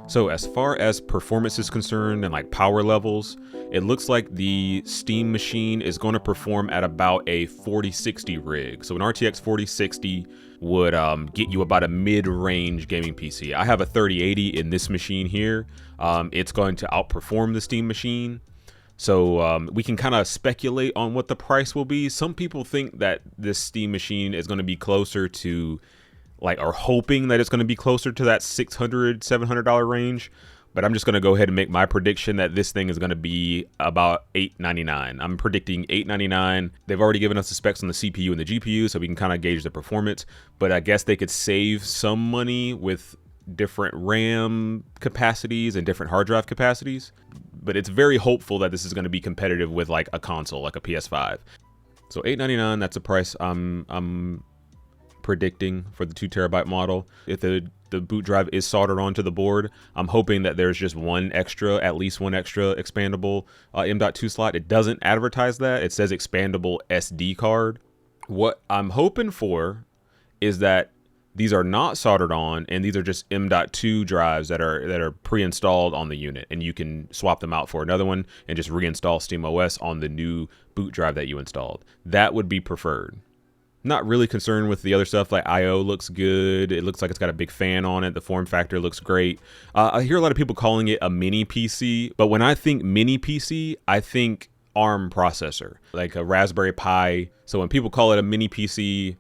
So as far as performance is concerned and like power levels, it looks like the Steam machine is going to perform at about a 4060 rig. So an RTX 4060 would get you about a mid-range gaming PC. I have a 3080 in this machine here. It's going to outperform the Steam machine. So we can kind of speculate on what the price will be. Some people think that this Steam machine is going to be closer to, like, are hoping that it's going to be closer to that $600-$700 range. But I'm just going to go ahead and make my prediction that this thing is going to be about $899. I'm predicting $899. They've already given us the specs on the CPU and the GPU, so we can kind of gauge the performance. But I guess they could save some money with different RAM capacities and different hard drive capacities. But it's very hopeful that this is going to be competitive with like a console, like a PS5. So $899, that's the price I'm predicting for the 2TB model. If the boot drive is soldered onto the board, I'm hoping that there's just at least one extra expandable M.2 slot. It doesn't advertise that. It says expandable SD card. What I'm hoping for is that these are not soldered on, and these are just M.2 drives that are pre-installed on the unit, and you can swap them out for another one and just reinstall SteamOS on the new boot drive that you installed. That would be preferred. Not really concerned with the other stuff. Like I/O looks good. It looks like it's got a big fan on it. The form factor looks great. I hear a lot of people calling it a mini PC, but when I think mini PC, I think ARM processor, like a Raspberry Pi. So when people call it a mini PC,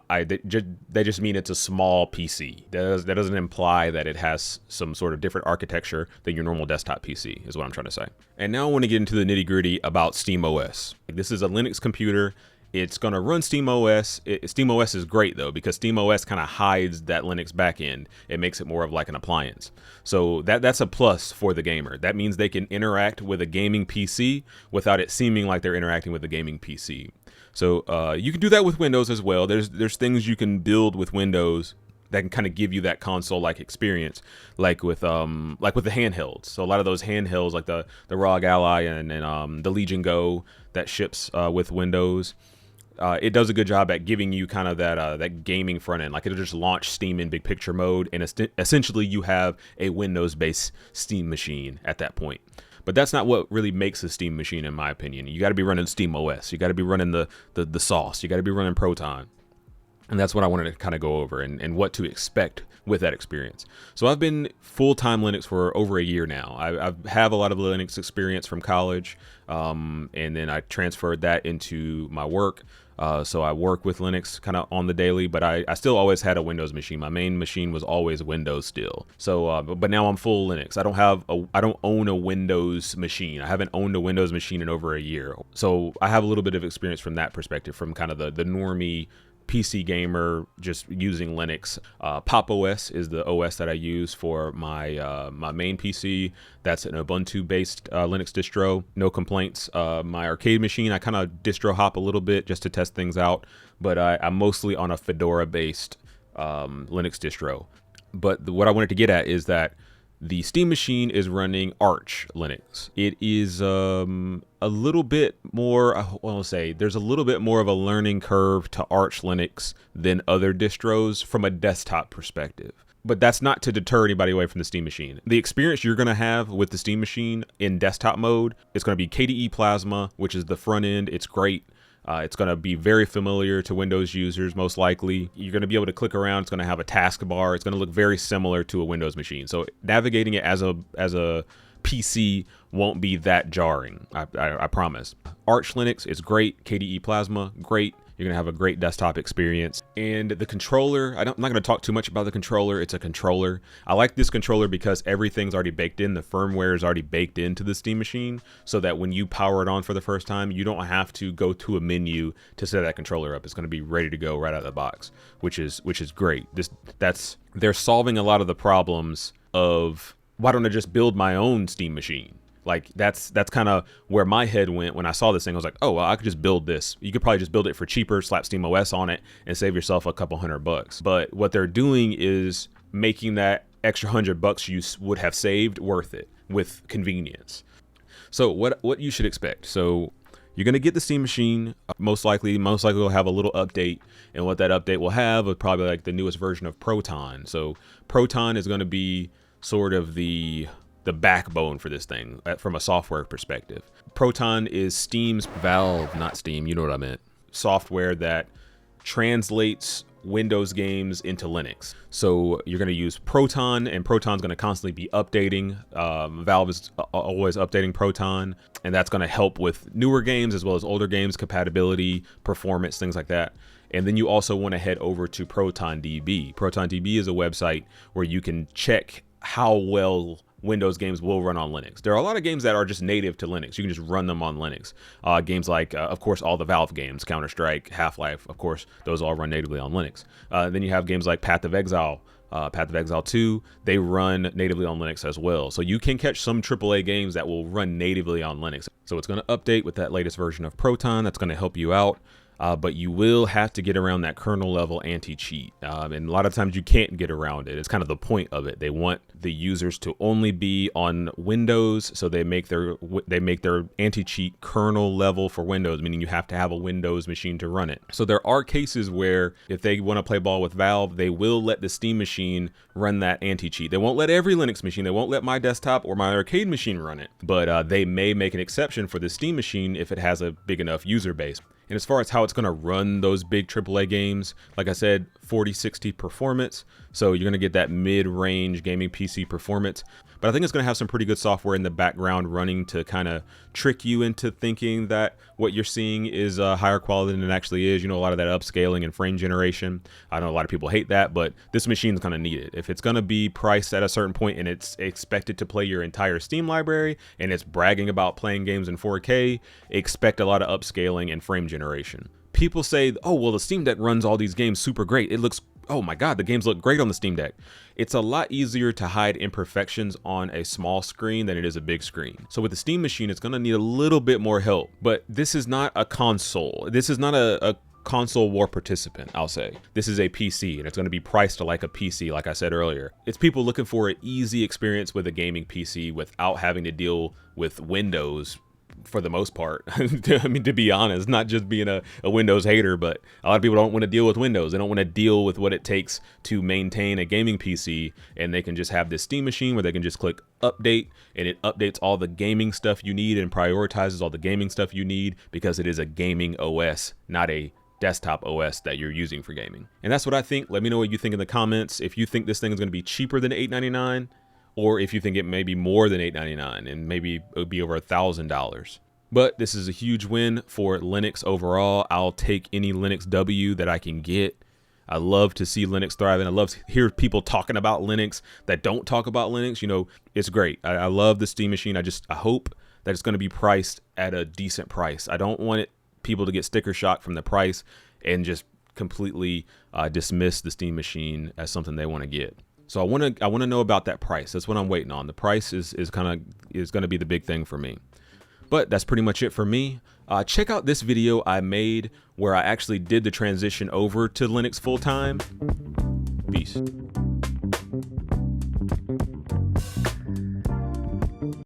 they just mean it's a small PC. That doesn't imply that it has some sort of different architecture than your normal desktop PC, is what I'm trying to say. And now I want to get into the nitty gritty about SteamOS. This is a Linux computer. It's going to run SteamOS. SteamOS is great though, because SteamOS kind of hides that Linux backend. It makes it more of like an appliance. So that's a plus for the gamer. That means they can interact with a gaming PC without it seeming like they're interacting with a gaming PC. So you can do that with Windows as well. There's things you can build with Windows that can kind of give you that console-like experience, like with the handhelds. So a lot of those handhelds, like the ROG Ally and the Legion Go that ships with Windows, it does a good job at giving you kind of that gaming front end. Like it'll just launch Steam in big picture mode, and essentially you have a Windows-based Steam machine at that point. But that's not what really makes a Steam machine, in my opinion. You got to be running SteamOS. You got to be running the sauce. You got to be running Proton. And that's what I wanted to kind of go over and what to expect with that experience. So I've been full-time Linux for over a year now. I have a lot of Linux experience from college, and then I transferred that into my work. So I work with Linux kind of on the daily, but I still always had a Windows machine. My main machine was always Windows still. So, but now I'm full Linux. I don't own a Windows machine. I haven't owned a Windows machine in over a year. So I have a little bit of experience from that perspective, from kind of the normie PC gamer just using Linux. Pop! OS is the OS that I use for my my main PC. That's an Ubuntu-based Linux distro. No complaints. My arcade machine, I kind of distro hop a little bit just to test things out, but I'm mostly on a Fedora-based Linux distro. But what I wanted to get at is that the Steam machine is running Arch Linux. It is a little bit more, I'll say, there's a little bit more of a learning curve to Arch Linux than other distros from a desktop perspective. But that's not to deter anybody away from the Steam machine. The experience you're going to have with the Steam machine in desktop mode is going to be KDE Plasma, which is the front end. It's great. It's going to be very familiar to Windows users, most likely. You're going to be able to click around. It's going to have a taskbar. It's going to look very similar to a Windows machine. So navigating it as a PC won't be that jarring, I promise. Arch Linux is great. KDE Plasma, great. You're going to have a great desktop experience. And the controller, I'm not going to talk too much about the controller. It's a controller. I like this controller because everything's already baked in. The firmware is already baked into the Steam machine, so that when you power it on for the first time, you don't have to go to a menu to set that controller up. It's going to be ready to go right out of the box, which is great. They're solving a lot of the problems of, why don't I just build my own Steam machine? Like that's kind of where my head went when I saw this thing. I was like, oh, well, I could just build this. You could probably just build it for cheaper, slap SteamOS on it, and save yourself a couple $100. But what they're doing is making that extra $100 you would have saved worth it with convenience. So what you should expect. So you're going to get the Steam machine. Most likely will have a little update, and what that update will have is probably like the newest version of Proton. So Proton is going to be sort of the backbone for this thing from a software perspective. Proton is Steam's Valve, not Steam, you know what I meant, software that translates Windows games into Linux. So you're going to use Proton, and Proton's going to constantly be updating. Valve is always updating Proton, and that's going to help with newer games as well as older games, compatibility, performance, things like that. And then you also want to head over to ProtonDB. ProtonDB is a website where you can check how well Windows games will run on Linux. There are a lot of games that are just native to Linux. You can just run them on Linux. Games like, of course, all the Valve games, Counter-Strike, Half-Life, of course, those all run natively on Linux. Then you have games like Path of Exile, Path of Exile 2, they run natively on Linux as well. So you can catch some AAA games that will run natively on Linux. So it's going to update with that latest version of Proton. That's going to help you out. But you will have to get around that kernel level anti-cheat. And a lot of times you can't get around it. It's kind of the point of it. They want the users to only be on Windows, so they make their anti-cheat kernel level for Windows, meaning you have to have a Windows machine to run it. So there are cases where if they want to play ball with Valve, they will let the Steam machine run that anti-cheat. They won't let every Linux machine, they won't let my desktop or my arcade machine run it, but they may make an exception for the Steam machine if it has a big enough user base. And as far as how it's going to run those big AAA games, like I said, 4060 performance. So you're going to get that mid-range gaming PC performance. But I think it's going to have some pretty good software in the background running to kind of trick you into thinking that what you're seeing is higher quality than it actually is. You know, a lot of that upscaling and frame generation. I know a lot of people hate that, but this machine's going to need it. If it's going to be priced at a certain point and it's expected to play your entire Steam library and it's bragging about playing games in 4K, expect a lot of upscaling and frame generation. People say, oh, well, the Steam Deck runs all these games super great. It looks, oh my God, the games look great on the Steam Deck. It's a lot easier to hide imperfections on a small screen than it is a big screen. So with the Steam machine, it's gonna need a little bit more help, but this is not a console. This is not a console war participant, I'll say. This is a PC, and it's gonna be priced like a PC, like I said earlier. It's people looking for an easy experience with a gaming PC without having to deal with Windows for the most part. I mean, to be honest, not just being a Windows hater, but a lot of people don't want to deal with Windows. They don't want to deal with what it takes to maintain a gaming PC, and they can just have this Steam machine where they can just click update, and it updates all the gaming stuff you need and prioritizes all the gaming stuff you need because it is a gaming OS, not a desktop OS that you're using for gaming. And that's what I think. Let me know what you think in the comments. If you think this thing is going to be cheaper than $899, or if you think it may be more than $899 and maybe it would be over $1,000. But this is a huge win for Linux overall. I'll take any Linux W that I can get. I love to see Linux thriving. I love to hear people talking about Linux that don't talk about Linux. You know, it's great. I love the Steam machine. I hope that it's going to be priced at a decent price. I don't want people to get sticker shock from the price and just completely dismiss the Steam machine as something they want to get. So I want to know about that price. That's what I'm waiting on. The price is going to be the big thing for me. But that's pretty much it for me. Check out this video I made where I actually did the transition over to Linux full time. Peace.